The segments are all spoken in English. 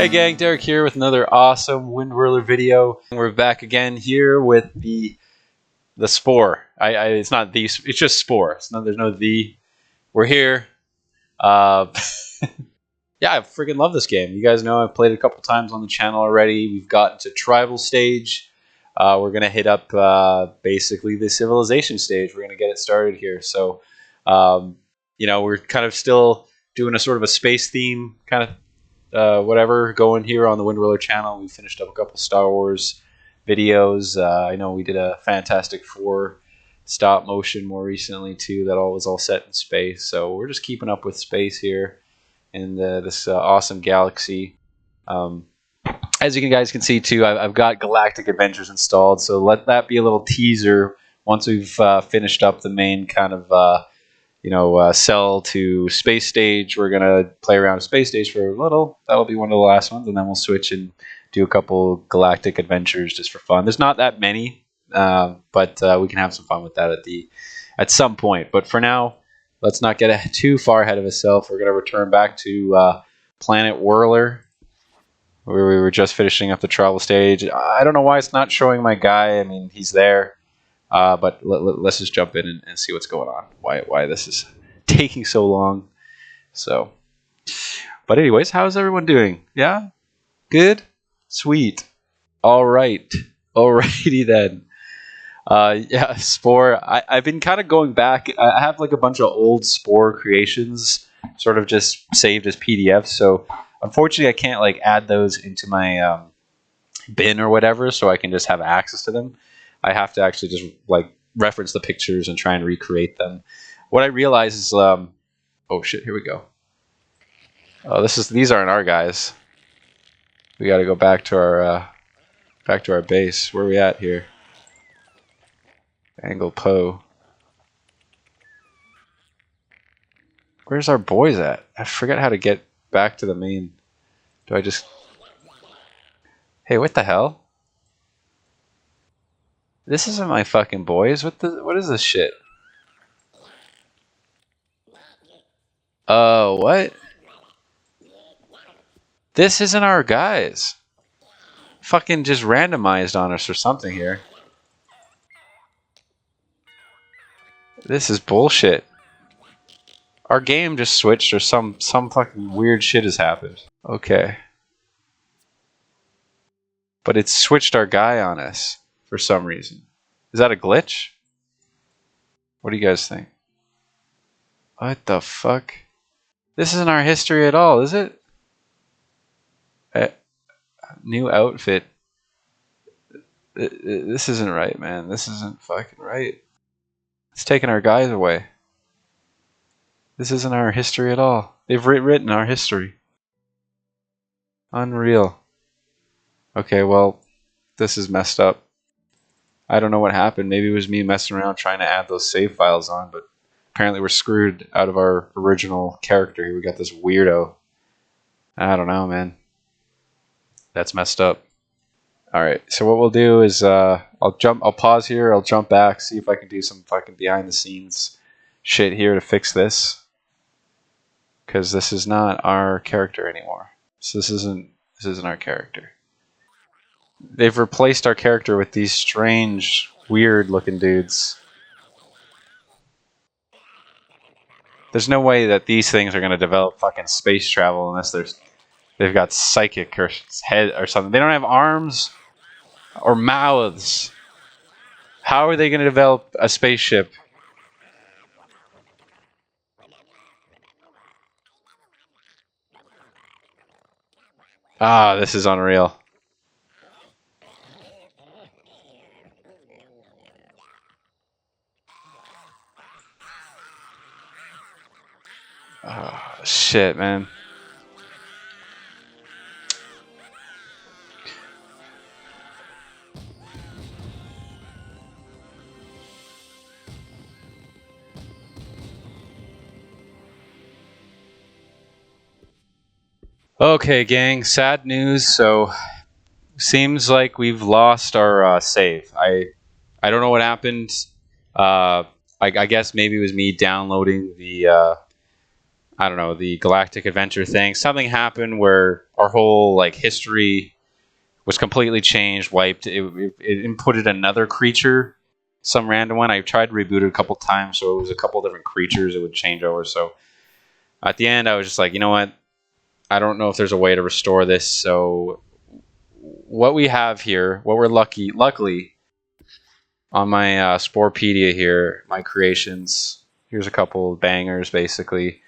Hey gang, Derek here with another awesome Wind Whirler video. We're back again here with the Spore. It's not the, it's just Spore. There's no the. We're here. Yeah, I freaking love this game. You guys know I've played it a couple times on the channel already. We've gotten to tribal stage. We're gonna hit up basically the civilization stage. We're gonna get it started here. So, you know, we're kind of still doing a sort of a space theme kind of. Whatever going here on the Wind Whirler channel. We finished up a couple Star Wars videos. I know we did a Fantastic Four stop motion more recently too. That was all set in space. So we're just keeping up with space here in this awesome galaxy. As you guys can see too, I've got Galactic Adventures installed. So let that be a little teaser once we've finished up the main kind of cell to space stage. We're gonna play around a space stage for a little. That'll be one of the last ones, and then we'll switch and do a couple galactic adventures just for fun. There's not that many, but we can have some fun with that at some point. But for now, let's not get too far ahead of ourselves. We're gonna return back to Planet Whirler, where we were just finishing up the travel stage. I don't know why it's not showing my guy. I mean, he's there. But let's just jump in and see what's going on. Why this is taking so long. So, but anyways, how's everyone doing? Yeah, good, sweet. All right, alrighty then. Yeah, Spore. I've been kind of going back. I have like a bunch of old Spore creations, sort of just saved as PDFs. So unfortunately, I can't like add those into my bin or whatever, so I can just have access to them. I have to actually just like reference the pictures and try and recreate them. What I realize is, oh shit, here we go. Oh, these aren't our guys. We got to go back to our base. Where are we at here? Angle Po. Where's our boys at? I forget how to get back to the main. Do I just? Hey, what the hell? This isn't my fucking boys. What is this shit? What? This isn't our guys. Fucking just randomized on us or something here. This is bullshit. Our game just switched or some fucking weird shit has happened. Okay. But it's switched our guy on us. For some reason. Is that a glitch? What do you guys think? What the fuck? This isn't our history at all, is it? New outfit. This isn't right, man. This isn't fucking right. It's taking our guys away. This isn't our history at all. They've rewritten our history. Unreal. Okay, well, this is messed up. I don't know what happened. Maybe it was me messing around trying to add those save files on, but apparently we're screwed out of our original character here. We got this weirdo. I don't know, man. That's messed up. Alright, so what we'll do is I'll pause here, I'll jump back, see if I can do some fucking behind the scenes shit here to fix this. Because this is not our character anymore. So this isn't our character. They've replaced our character with these strange, weird-looking dudes. There's no way that these things are going to develop fucking space travel unless they've got psychic or head or something. They don't have arms or mouths. How are they going to develop a spaceship? Ah, this is unreal. Oh, shit, man. Okay, gang, sad news. So, seems like we've lost our save. I don't know what happened. I guess maybe it was me downloading the I don't know, the galactic adventure thing. Something happened where our whole like history was completely changed, wiped. It inputted another creature, some random one. I tried to reboot it a couple times, so it was a couple different creatures it would change over. So at the end, I was just like, you know what? I don't know if there's a way to restore this. So what we have here, what we're luckily on my Sporepedia here, my creations. Here's a couple of bangers, basically.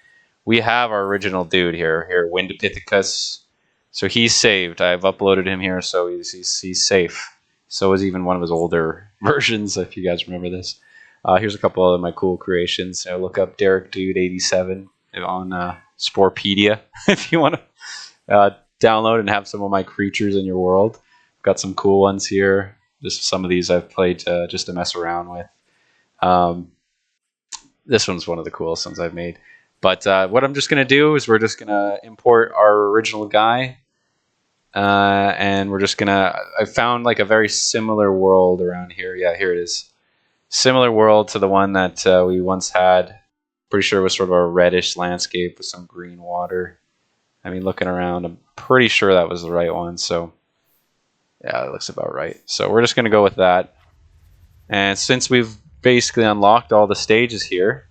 We have our original dude here, Windopithecus. So he's saved. I've uploaded him here, so he's safe. So is even one of his older versions, if you guys remember this. Here's a couple of my cool creations. Look up Derek Dude 87 on Sporepedia if you want to download and have some of my creatures in your world. Got some cool ones here. Just some of these I've played just to mess around with. This one's one of the coolest ones I've made. But what I'm just going to do is we're just going to import our original guy. And we're just going to... I found like a very similar world around here. Yeah, here it is. Similar world to the one that we once had. Pretty sure it was sort of a reddish landscape with some green water. I mean, looking around, I'm pretty sure that was the right one. So, yeah, it looks about right. So we're just going to go with that. And since we've basically unlocked all the stages here,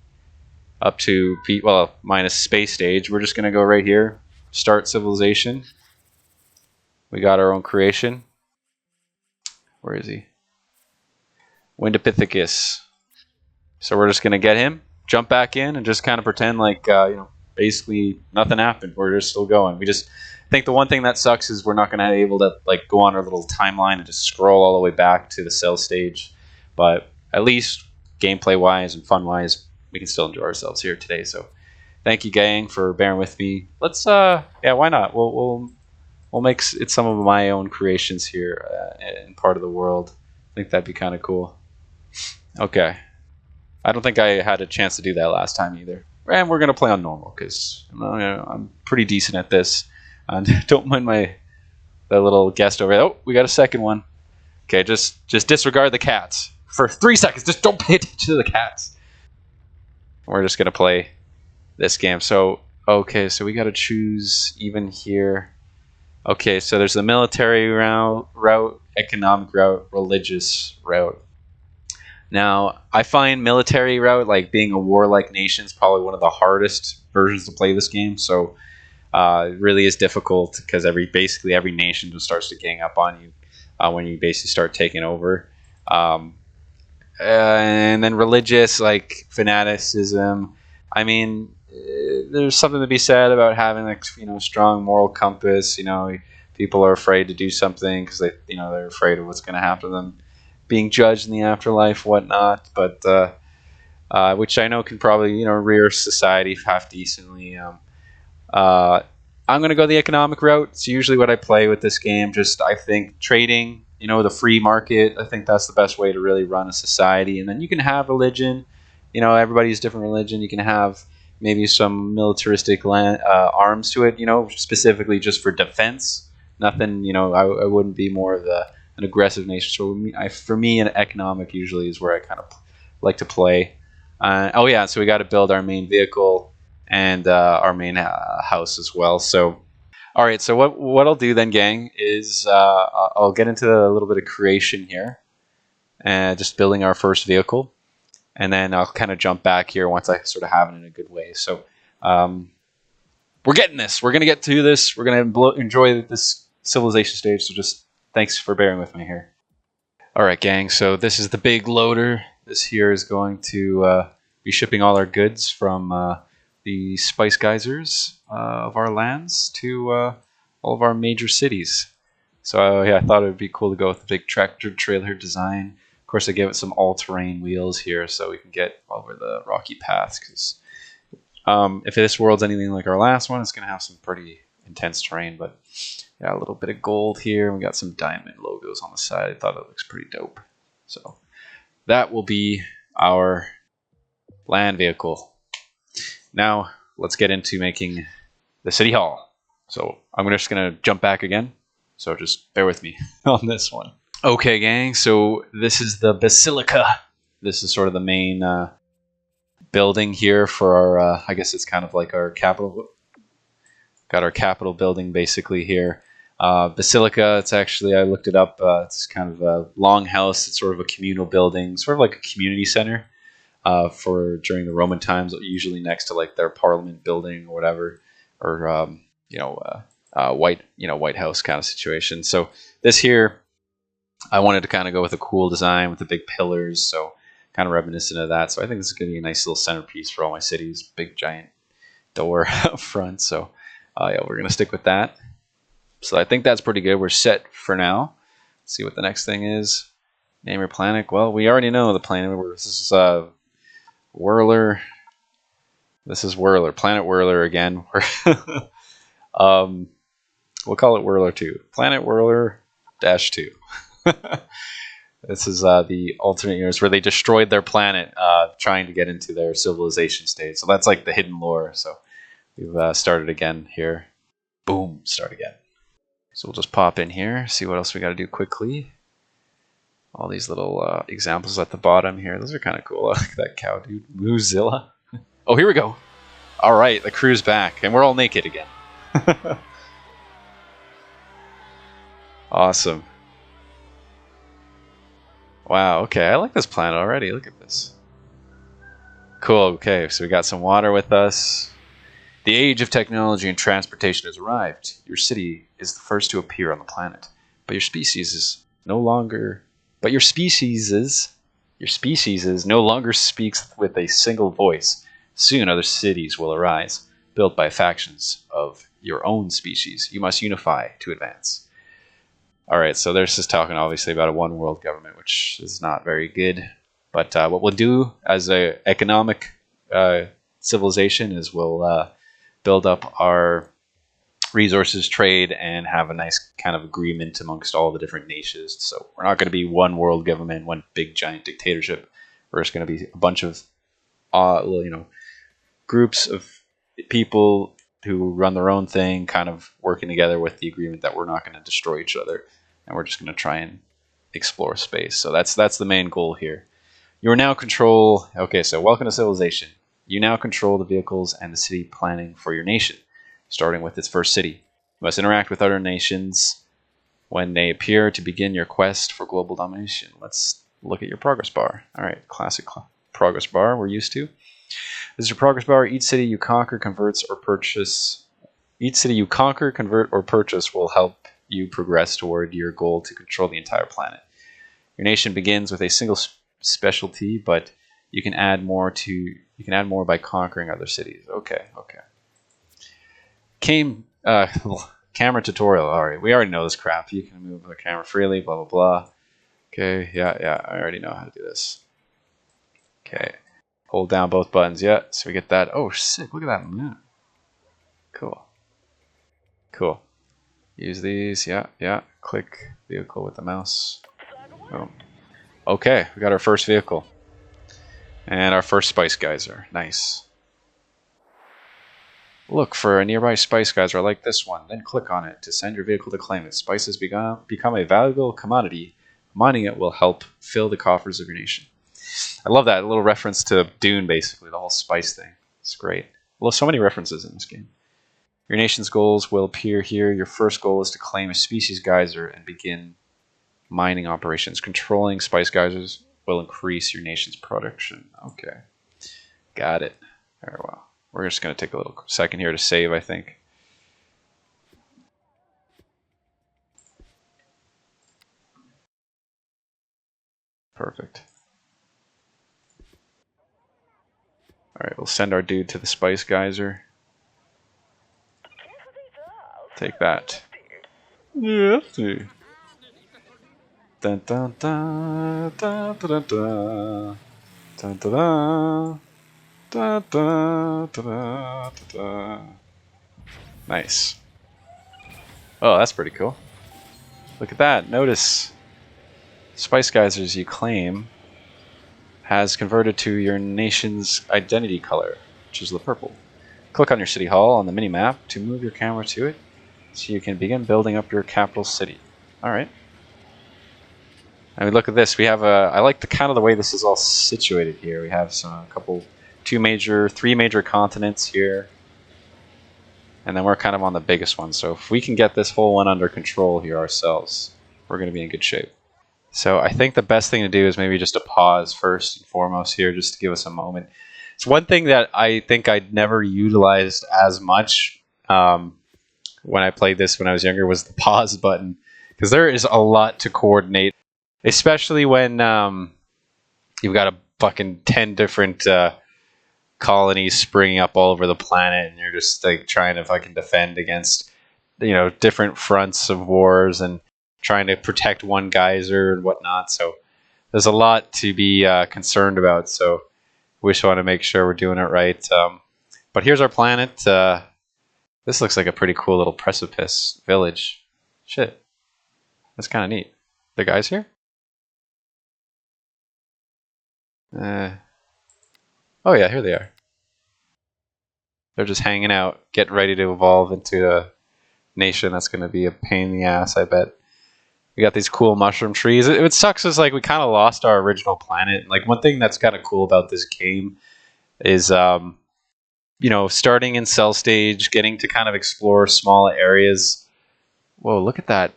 up to, well, minus space stage, we're just going to go right here, start civilization. We got our own creation. Where is he? Windopithecus. So we're just going to get him, jump back in, and just kind of pretend like, basically nothing happened. We're just still going. I think the one thing that sucks is we're not going to be able to like go on our little timeline and just scroll all the way back to the cell stage. But at least gameplay-wise and fun-wise, we can still enjoy ourselves here today. So thank you, gang, for bearing with me. Let's, yeah, why not? We'll make it some of my own creations here in part of the world. I think that'd be kind of cool. Okay. I don't think I had a chance to do that last time either. And we're going to play on normal because I'm pretty decent at this. And don't mind the little guest over there. Oh, we got a second one. Okay, just disregard the cats. For 3 seconds, just don't pay attention to the cats. We're just going to play this game. So, okay, so we got to choose even here. Okay, so there's the military route, economic route, religious route. Now, I find military route, like being a warlike nation, is probably one of the hardest versions to play this game. So it really is difficult because basically every nation just starts to gang up on you when you basically start taking over. And then religious, like fanaticism. I mean, there's something to be said about having like strong moral compass. People are afraid to do something because they're afraid of what's going to happen to them, being judged in the afterlife, whatnot. But which I know can probably rear society half decently. I'm going to go the economic route. It's usually what I play with this game. I think trading, the free market, I think that's the best way to really run a society. And then you can have religion. Everybody's different religion. You can have maybe some militaristic arms to it, specifically just for defense. Nothing, I wouldn't be more of an aggressive nation. So for me, an economic usually is where I kind of like to play. Oh yeah, so we got to build our main vehicle and our main house as well. So, all right. So what I'll do then, gang, is I'll get into a little bit of creation here, and just building our first vehicle, and then I'll kind of jump back here once I sort of have it in a good way. So, we're getting this. We're gonna get to this. We're gonna enjoy this civilization stage. So just thanks for bearing with me here. All right, gang. So this is the big loader. This here is going to be shipping all our goods from the spice geysers of our lands to all of our major cities. So yeah, I thought it would be cool to go with the big tractor trailer design. Of course, I give it some all-terrain wheels here so we can get over the rocky paths. Because if this world's anything like our last one, it's going to have some pretty intense terrain. But yeah, a little bit of gold here. We got some diamond logos on the side. I thought it looks pretty dope. So that will be our land vehicle. Now, let's get into making the city hall. So I'm just going to jump back again. So just bear with me on this one. Okay, gang. So this is the basilica. This is sort of the main building here for our, I guess it's kind of like our capital. Got our capital building basically here. Basilica, it's actually, I looked it up, it's kind of a longhouse. It's sort of a communal building, sort of like a community center for during the Roman times, usually next to like their parliament building or whatever, or White House kind of situation. So this here, I wanted to kind of go with a cool design with the big pillars, so kind of reminiscent of that. So I think this is going to be a nice little centerpiece for all my cities. Big giant door up front. So yeah, we're going to stick with that. So I think that's pretty good. We're set for now. Let's see what the next thing is. Name your planet. Well, we already know the planet. This is Whirler. This is Whirler. Planet Whirler again. We'll call it Whirler 2. Planet Whirler -2. This is the alternate universe where they destroyed their planet trying to get into their civilization state. So that's like the hidden lore. So we've started again here. Boom, start again. So we'll just pop in here, see what else we got to do quickly. All these little examples at the bottom here. Those are kind of cool. I like that cow dude. Moozilla. Oh, here we go. All right, the crew's back. And we're all naked again. Awesome. Wow, okay. I like this planet already. Look at this. Cool, okay. So we got some water with us. The age of technology and transportation has arrived. Your city is the first to appear on the planet. But your species is no longer speaks with a single voice. Soon other cities will arise, built by factions of your own species. You must unify to advance. Alright, so there's just talking obviously about a one world government, which is not very good. But what we'll do as an economic civilization is we'll build up our resources, trade, and have a nice kind of agreement amongst all the different nations. So we're not going to be one world government, one big giant dictatorship. We're just going to be a bunch of groups of people who run their own thing, kind of working together with the agreement that we're not going to destroy each other, and we're just going to try and explore space. So that's the main goal here. You are now control. Okay, so welcome to civilization. You now control the vehicles and the city planning for your nation, starting with its first city. You must interact with other nations when they appear to begin your quest for global domination. Let's look at your progress bar. All right, classic progress bar we're used to. This is your progress bar. Each city you conquer, convert, or purchase will help you progress toward your goal to control the entire planet. Your nation begins with a single specialty, but you can add more by conquering other cities. Okay. Camera tutorial. All right, we already know this crap. You can move the camera freely. Blah blah blah. Okay, yeah. I already know how to do this. Okay, hold down both buttons. Yeah, so we get that. Oh, sick! Look at that moon. Cool. Use these. Yeah. Click vehicle with the mouse. Boom. Okay, we got our first vehicle. And our first spice geyser. Nice. Look for a nearby spice geyser like this one, then click on it to send your vehicle to claim it. Spice has become a valuable commodity. Mining it will help fill the coffers of your nation. I love that little reference to Dune, basically, the whole spice thing. It's great. Well, so many references in this game. Your nation's goals will appear here. Your first goal is to claim a species geyser and begin mining operations. Controlling spice geysers will increase your nation's production. Okay. Got it. Very well. We're just going to take a little second here to save, I think. Perfect. Alright, we'll send our dude to the spice geyser. Take that. Yeah. Dun dun dun dun dun dun dun dun. Da, da, da, da, da. Nice. Oh, that's pretty cool. Look at that. Notice spice geysers you claim has converted to your nation's identity color, which is the purple. Click on your city hall on the mini map to move your camera to it so you can begin building up your capital city. All right. I mean, look at this. We have I like the kind of the way this is all situated here. We have a couple three major continents here. And then we're kind of on the biggest one. So if we can get this whole one under control here ourselves, we're going to be in good shape. So I think the best thing to do is maybe just to pause first and foremost here, just to give us a moment. It's one thing that I think I'd never utilized as much when I played this when I was younger was the pause button, because there is a lot to coordinate, especially when you've got a fucking 10 different colonies springing up all over the planet, and you're just like trying to fucking defend against, you know, different fronts of wars and trying to protect one geyser and whatnot. So there's a lot to be concerned about. So we just want to make sure we're doing it right. But here's our planet. This looks like a pretty cool little precipice village. Shit, that's kind of neat. The guys here? Oh yeah, here they are. They're just hanging out, getting ready to evolve into a nation that's going to be a pain in the ass, I bet. We got these cool mushroom trees. It sucks is like we kind of lost our original planet. Like one thing that's kind of cool about this game is, you know, starting in cell stage, getting to kind of explore small areas. Whoa, look at that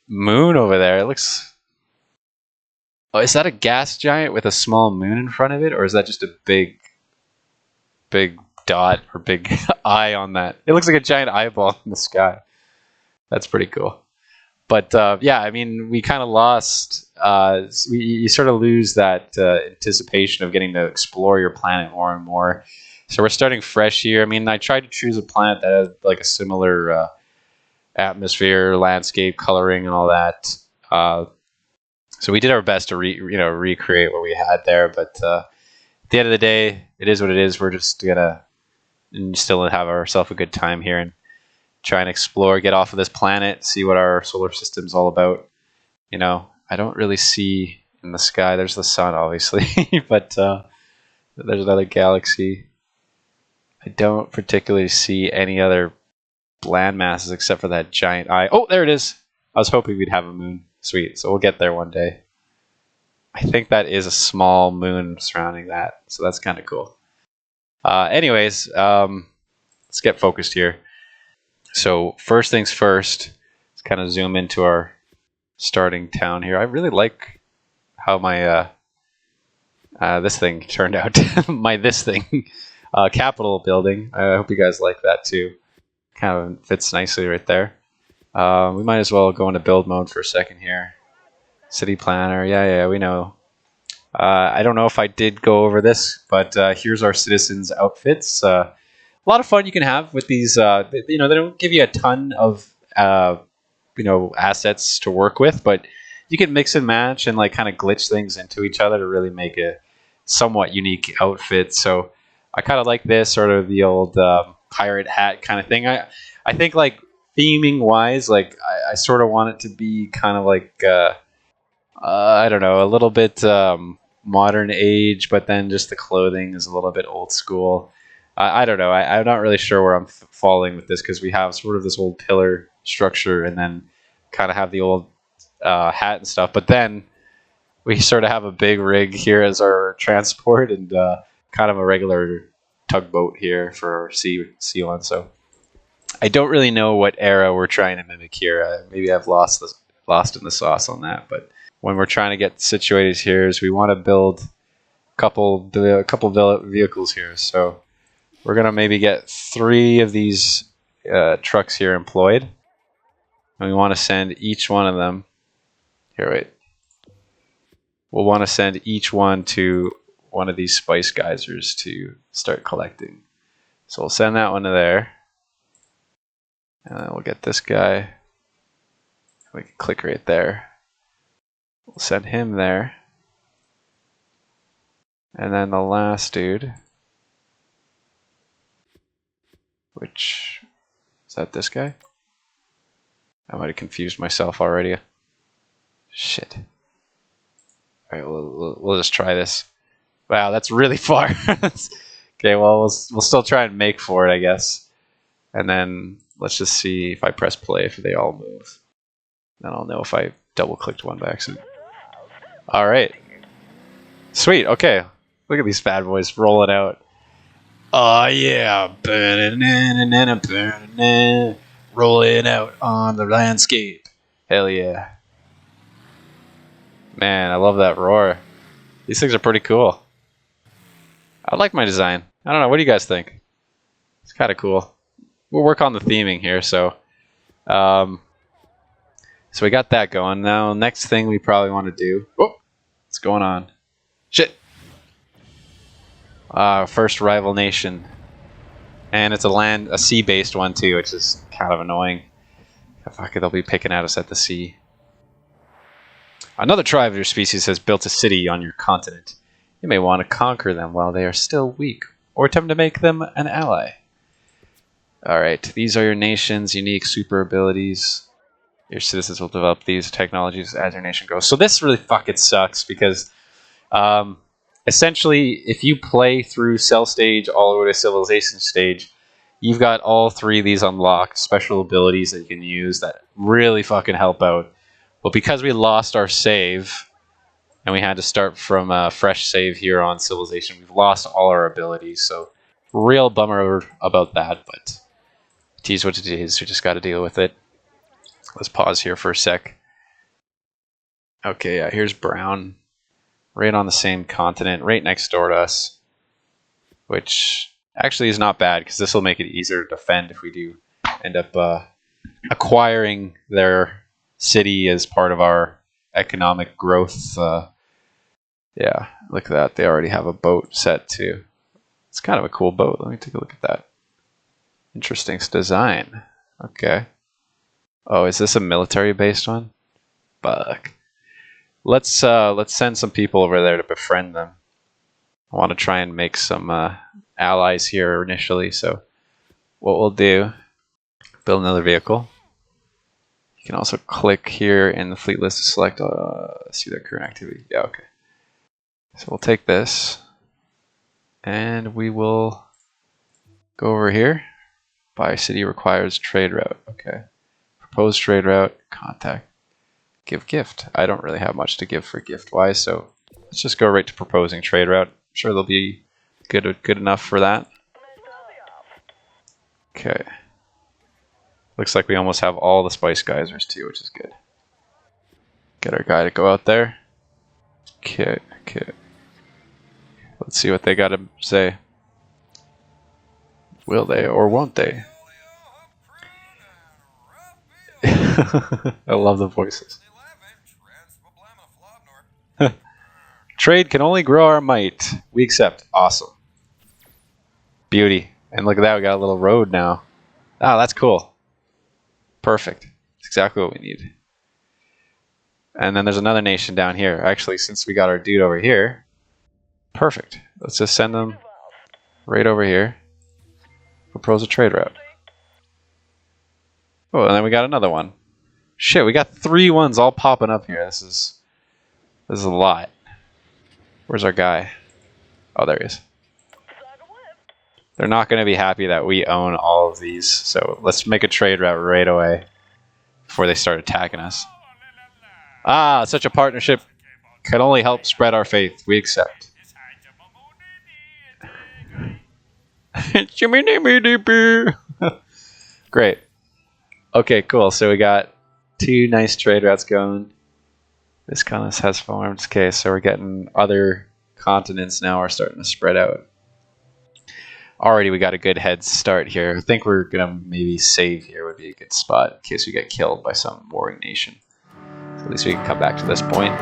moon over there. It looks... Oh, is that a gas giant with a small moon in front of it? Or is that just a big dot or big eye on that? It looks like a giant eyeball in the sky. That's pretty cool. But yeah, I mean, we kind of lost. You sort of lose that anticipation of getting to explore your planet more and more. So we're starting fresh here. I mean, I tried to choose a planet that has like a similar atmosphere, landscape, coloring, and all that. So we did our best to recreate what we had there. But at the end of the day, it is what it is. We're just gonna still have ourselves a good time here and try and explore, get off of this planet, see what our solar system's all about. You know, I don't really see in the sky. There's the sun, obviously, but there's another galaxy. I don't particularly see any other land masses except for that giant eye. Oh, there it is. I was hoping we'd have a moon. Sweet. So we'll get there one day. I think that is a small moon surrounding that. So that's kind of cool. Anyways, let's get focused here. So first things first, let's kind of zoom into our starting town here. I really like how my this thing turned out. Capitol building. I hope you guys like that too. Kind of fits nicely right there. We might as well go into build mode for a second here. City planner. Yeah, we know. I don't know if I did go over this, but here's our citizens' outfits. A lot of fun you can have with these. They don't give you a ton of assets to work with, but you can mix and match and like kind of glitch things into each other to really make a somewhat unique outfit. So I kind of like this sort of the old pirate hat kind of thing. I think like theming wise, like I sort of want it to be kind of like I don't know, a little bit modern age, but then just the clothing is a little bit old school. I don't know. I'm not really sure where I'm falling with this because we have sort of this old pillar structure and then kind of have the old hat and stuff. But then we sort of have a big rig here as our transport and kind of a regular tugboat here for our sea one. So I don't really know what era we're trying to mimic here. Maybe I've lost in the sauce on that. But when we're trying to get situated here, is we want to build a couple vehicles here. So we're gonna maybe get 3 of these trucks here employed, and we want to send each one of them. Here, wait. We'll want to send each one to one of these spice geysers to start collecting. So we'll send that one to there. And then we'll get this guy. We can click right there. We'll send him there. And then the last dude, which, is that this guy? I might have confused myself already. Shit. Alright, we'll just try this. Wow, that's really far. Okay, well, we'll still try and make for it, I guess. And then let's just see if I press play if they all move. Then I'll know if I double-clicked one by accident. Alright. Sweet, okay. Look at these bad boys rolling out. Oh yeah, rolling out on the landscape. Hell yeah. Man, I love that roar. These things are pretty cool. I like my design. I don't know, what do you guys think? It's kind of cool. We'll work on the theming here, so we got that going. Now, next thing we probably want to do. Oh, what's going on? Shit. First rival nation, and it's a sea-based one too, which is kind of annoying. Fuck it, they'll be picking at us at the sea. Another tribe of your species has built a city on your continent. You may want to conquer them while they are still weak, or attempt to make them an ally. Alright, these are your nation's unique super abilities. Your citizens will develop these technologies as your nation grows. So this really fucking sucks because essentially if you play through cell stage all the way to civilization stage, you've got all three of these unlocked special abilities that you can use that really fucking help out. But because we lost our save and we had to start from a fresh save here on civilization, we've lost all our abilities. So real bummer about that, but it is what it is. We just got to deal with it. Let's pause here for a sec. Okay, yeah, here's Brown. Right on the same continent, right next door to us. Which actually is not bad, because this will make it easier to defend if we do end up acquiring their city as part of our economic growth. Yeah, look at that. They already have a boat set too. It's kind of a cool boat. Let me take a look at that. Interesting design. Okay. Oh, is this a military-based one? Fuck. Let's send some people over there to befriend them. I want to try and make some allies here initially. So, what we'll do, build another vehicle. You can also click here in the fleet list to select. See their current activity. Yeah, okay. So we'll take this, and we will go over here. Buy city requires trade route. Okay. Propose trade route. Contact. Give gift. I don't really have much to give for gift wise, so let's just go right to proposing trade route. I'm sure they'll be good enough for that. Okay. Looks like we almost have all the spice geysers too, which is good. Get our guy to go out there. Okay, okay. Let's see what they got to say. Will they or won't they? I love the voices. Trade can only grow our might. We accept. Awesome. Beauty. And look at that, we got a little road now. Ah, that's cool. Perfect. That's exactly what we need. And then there's another nation down here. Actually, since we got our dude over here, perfect. Let's just send them right over here. Propose a trade route. Oh, and then we got another one. Shit, we got 3 ones all popping up here. This is a lot. Where's our guy? Oh, there he is. They're not going to be happy that we own all of these, so let's make a trade route right away before they start attacking us. Ah, such a partnership can only help spread our faith. We accept. Great. Okay, cool. So we got 2 nice trade routes going. This kind of has farms. Okay, so we're getting other continents now are starting to spread out. Already we got a good head start here. I think we're going to maybe save here would be a good spot in case we get killed by some warring nation. So at least we can come back to this point.